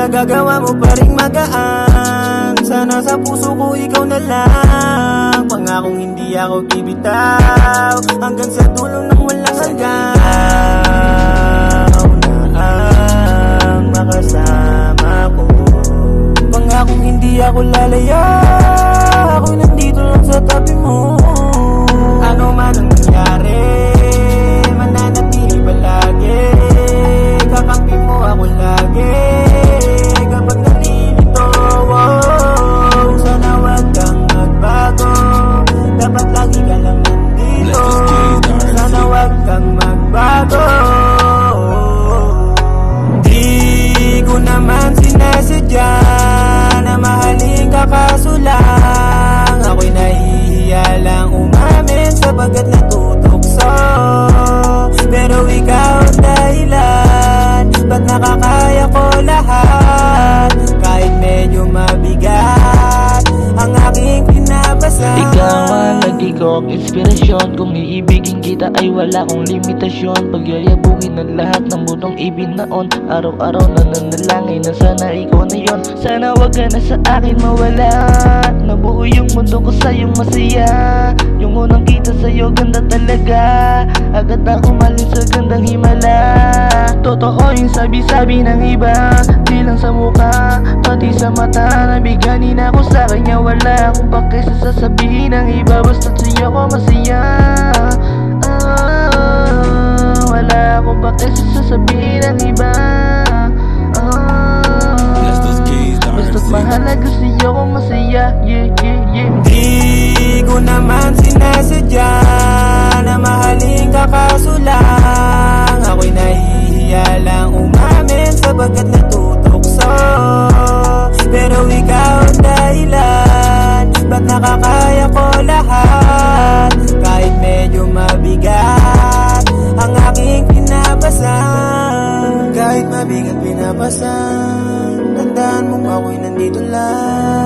Nagagawa mo pa ring magaan. Sana sa puso ko ikaw na lang. Pangakong hindi ako bibitaw, hanggang sa dulo ng walang hanggan. Ikaw na ang makasama ko. Pangakong hindi ako lalaya, ako'y nandito lang sa tabi mo. Ano man ang nangyari, mananatili palagi. Kakampi mo ako lagi kapag nalilito. Sana wag kang magbago, dapat lagi ka lang nandito. Sana wag kang magbago. Di ko naman sinasadya na mahalin ka, kaso lang ako'y nahihiya lang umamin sapagkat natutokso. Pero ikaw ang dahilan, ba't nakakaya ko lahat, kahit medyo mabigat ang aking pinabasa. Ikaw ang lagi ko ang inspirasyon. Kung iibigin kita ay wala kong limitasyon. Pagyayabungin ng lahat ng mundong ibinaon. Araw-araw nananalangin na sana ikaw na yon. Sana wag ka na sa akin mawala. Nabuo yung mundo ko sa'yong masaya. Yung unang kita sa'yo ganda talaga. Agad na umalis sa gandang himala. Totoo yung sabi-sabi ng iba, di lang sa mukha, pati sa mata. Nabiganin ako sa kanya, wala akong pake sa sasabihin ng iba. Basta't sa'yo ko masaya. Wala akong pake sa sasabihin ng iba. Basta't mahalaga sa'yo ko masaya. Yeah, yeah, yeah. Di ko naman sinasadya na mahalin ka, kaso lang ako'y nahihiya lang umamin sapagkat natutokso. Pero ikaw ang dahilan, ba't nakakaya ko lahat, kahit medyo mabigat ang aking pinapasan. Kahit mabigat pinapasan, tandaan mong ako'y nandito lang.